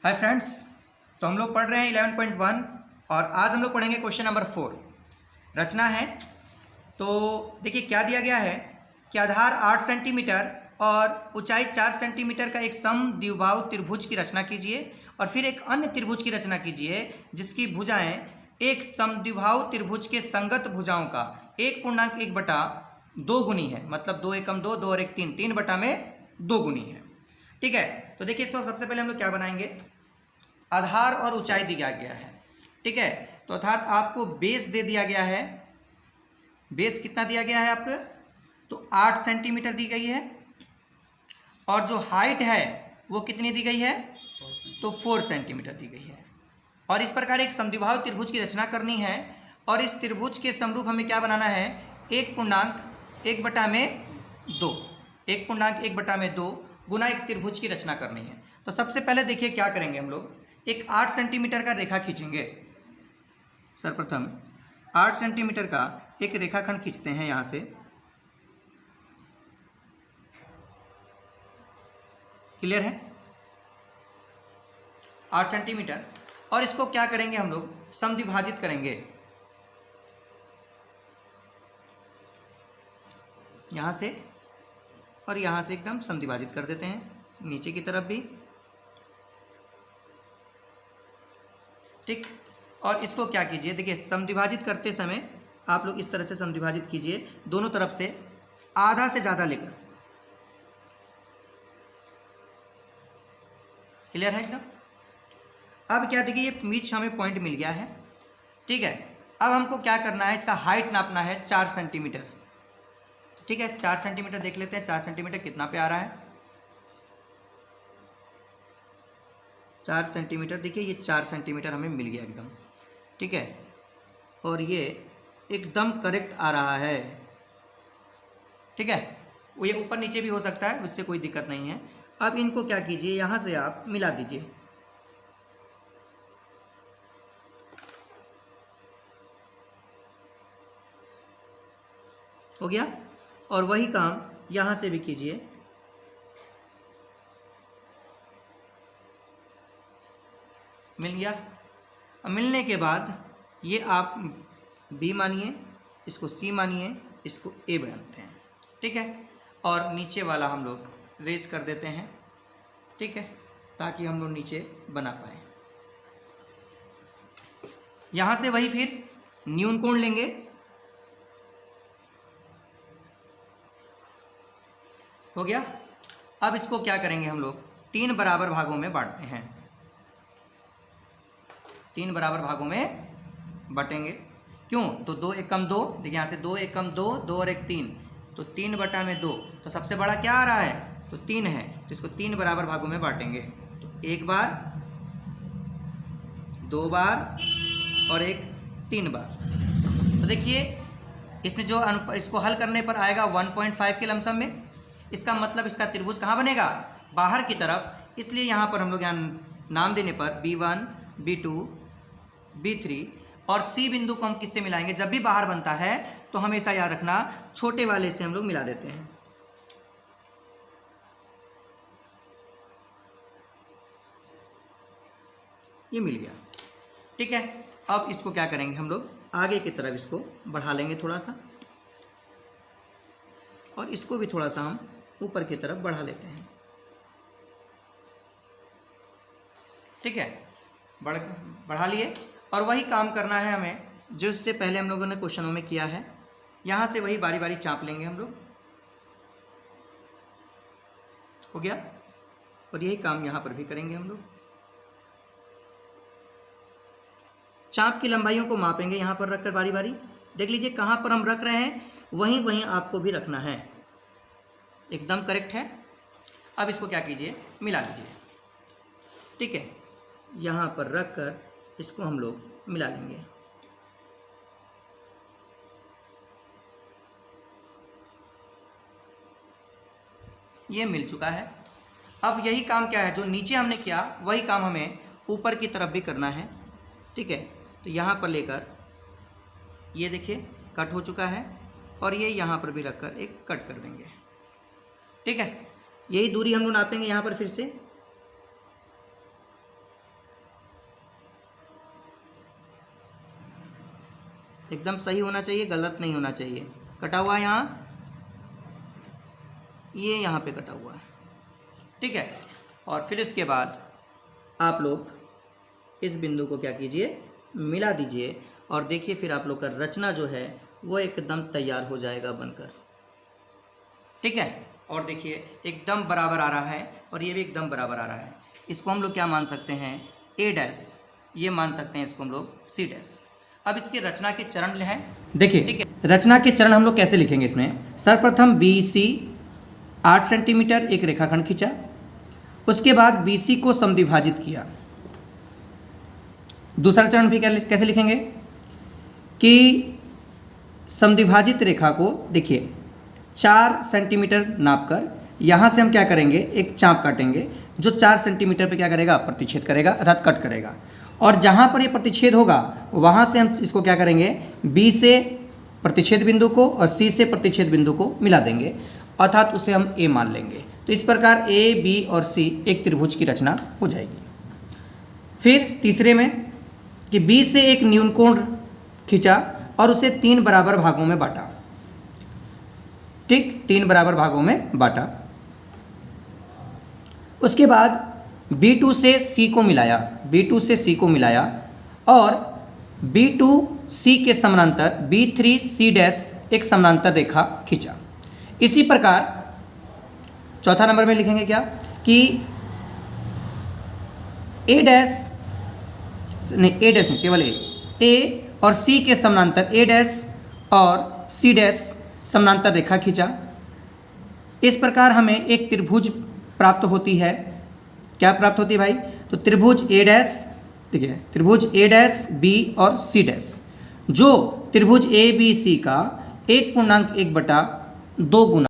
Hi friends, तो हम लोग पढ़ रहे हैं 11.1 और आज हम लोग पढ़ेंगे क्वेश्चन नंबर 4। रचना है। तो देखिए क्या दिया गया है कि आधार 8 सेंटीमीटर और ऊंचाई 4 सेंटीमीटर का एक समद्विबाहु त्रिभुज की रचना कीजिए और फिर एक अन्य त्रिभुज की रचना कीजिए जिसकी भुजाएं एक समद्विबाहु त्रिभुज के संगत भुजाओं का 1.1/2 गुनी है। मतलब 2 एकम 2, 2 और 1 3, 3 बटा में 2 गुनी है। ठीक है, तो देखिए सबसे पहले हम लोग क्या बनाएंगे, आधार और ऊंचाई दिया गया है। ठीक है, तो अर्थात आपको बेस दे दिया गया है। बेस कितना दिया गया है आपको, तो 8 सेंटीमीटर दी गई है और जो हाइट है वो कितनी दी गई है, तो 4 सेंटीमीटर दी गई है। और इस प्रकार एक समद्विबाहु त्रिभुज की रचना करनी है और इस त्रिभुज के समरूप हमें क्या बनाना है, 1.1/2 1.1/2 गुना एक त्रिभुज की रचना करनी है। तो सबसे पहले देखिए क्या करेंगे, हम लोग एक 8 सेंटीमीटर का रेखा खींचेंगे। सर्वप्रथम 8 सेंटीमीटर का एक रेखाखंड खींचते हैं यहाँ से। क्लियर है, 8 सेंटीमीटर। और इसको क्या करेंगे, हम लोग समद्विभाजित करेंगे। यहाँ से और यहाँ से एकदम समद्विभाजित कर देते हैं, नीचे की तरफ भी। ठीक, और इसको क्या कीजिए, देखिए समद्विभाजित करते समय आप लोग इस तरह से समद्विभाजित कीजिए, दोनों तरफ से आधा से ज़्यादा लेकर। क्लियर है एकदम। अब क्या देखिए, ये बीच हमें पॉइंट मिल गया है। ठीक है, अब हमको क्या करना है, इसका हाइट नापना है 4 सेंटीमीटर। ठीक है, 4 सेंटीमीटर देख लेते हैं, 4 सेंटीमीटर कितना पे आ रहा है। 4 सेंटीमीटर, देखिए ये 4 सेंटीमीटर हमें मिल गया एकदम। ठीक है, और ये एकदम करेक्ट आ रहा है। ठीक है, वो ये ऊपर नीचे भी हो सकता है, उससे कोई दिक्कत नहीं है। अब इनको क्या कीजिए, यहाँ से आप मिला दीजिए। हो गया, और वही काम यहाँ से भी कीजिए। मिल गया। अब मिलने के बाद ये आप B मानिए, इसको C मानिए, इसको A बनाते हैं। ठीक है, और नीचे वाला हम लोग रेज कर देते हैं। ठीक है, ताकि हम लोग नीचे बना पाए। यहाँ से वही फिर न्यून कोण लेंगे। हो गया। अब इसको क्या करेंगे, हम लोग 3 बराबर भागों में बांटते हैं। 3 बराबर भागों में बांटेंगे। क्यों, तो 2 एकम 2, देखिए यहाँ से 2 एकम 2, 2 और 1 3, तो 3 बटा में 2। तो सबसे बड़ा क्या आ रहा है, तो 3 है। तो इसको 3 बराबर भागों में बांटेंगे। तो 1 बार, 2 बार और 3 बार। तो देखिए इसमें जो इसको हल करने पर आएगा 1.5 के लमसम में। इसका मतलब इसका त्रिभुज कहाँ बनेगा, बाहर की तरफ। इसलिए यहाँ पर हम लोग यहाँ नाम देने पर B1, B2, B3 और C बिंदु को हम किससे मिलाएंगे, जब भी बाहर बनता है तो हमेशा याद रखना छोटे वाले से हम लोग मिला देते हैं। ये मिल गया। ठीक है, अब इसको क्या करेंगे, हम लोग आगे की तरफ इसको बढ़ा लेंगे थोड़ा सा, और इसको भी थोड़ा सा हम ऊपर की तरफ बढ़ा लेते हैं। ठीक है, बढ़ा लिए। और वही काम करना है हमें जो इससे पहले हम लोगों ने क्वेश्चनों में किया है। यहाँ से वही बारी बारी चाप लेंगे हम लोग। हो गया, और यही काम यहाँ पर भी करेंगे हम लोग। चाप की लंबाइयों को मापेंगे यहाँ पर रखकर बारी बारी। देख लीजिए कहाँ पर हम रख रहे हैं, वहीं वहीं आपको भी रखना है। एकदम करेक्ट है। अब इसको क्या कीजिए, मिला लीजिए। ठीक है, यहाँ पर रख कर इसको हम लोग मिला लेंगे। ये मिल चुका है। अब यही काम क्या है, जो नीचे हमने किया वही काम हमें ऊपर की तरफ भी करना है। ठीक है, तो यहाँ पर लेकर ये देखिए कट हो चुका है, और ये यहाँ पर भी रखकर एक कट कर देंगे। ठीक है, यही दूरी हम लोग नापेंगे यहाँ पर फिर से। एकदम सही होना चाहिए, गलत नहीं होना चाहिए। कटा हुआ यहाँ, ये यहाँ पे कटा हुआ है, ठीक है। और फिर इसके बाद आप लोग इस बिंदु को क्या कीजिए, मिला दीजिए, और देखिए फिर आप लोग का रचना जो है वो एकदम तैयार हो जाएगा बनकर, ठीक है। और देखिए एकदम बराबर आ रहा है और ये भी एकदम बराबर आ रहा है। इसको हम लोग क्या मान सकते हैं, ए डैश, ये मान सकते हैं इसको हम लोग सी डैश। अब इसके रचना के चरण हैं, देखिए ठीक है। रचना के चरण हम लोग कैसे लिखेंगे इसमें, सर्वप्रथम बी सी 8 सेंटीमीटर एक रेखाखंड खींचा, उसके बाद बी सी को समद्विभाजित किया। दूसरा चरण भी कैसे लिखेंगे कि समद्विभाजित रेखा को देखिए 4 सेंटीमीटर नापकर यहाँ से हम क्या करेंगे, एक चाप काटेंगे जो 4 सेंटीमीटर पे क्या करेगा, प्रतिच्छेद करेगा अर्थात कट करेगा। और जहाँ पर ये प्रतिच्छेद होगा वहाँ से हम इसको क्या करेंगे, बी से प्रतिच्छेद बिंदु को और सी से प्रतिच्छेद बिंदु को मिला देंगे, अर्थात उसे हम ए मान लेंगे। तो इस प्रकार ए, बी और सी एक त्रिभुज की रचना हो जाएगी। फिर तीसरे में कि बी से एक न्यूनकोण खींचा और उसे 3 बराबर भागों में बांटा, ठीक, 3 बराबर भागों में बांटा। उसके बाद B2 से C को मिलाया, B2 से C को मिलाया और B2 C के समानांतर B3 C डैश एक समानांतर रेखा खींचा। इसी प्रकार चौथा नंबर में लिखेंगे क्या कि A डैश नहीं, A डैश नहीं, केवल A और C के समानांतर A डैश और C डैश समानांतर रेखा खींचा। इस प्रकार हमें एक त्रिभुज प्राप्त होती है। क्या प्राप्त होती है भाई, तो त्रिभुज ए डैश, देखिए त्रिभुज ए डैश बी और सी डैश, जो त्रिभुज ए बी सी का 1.1/2 गुना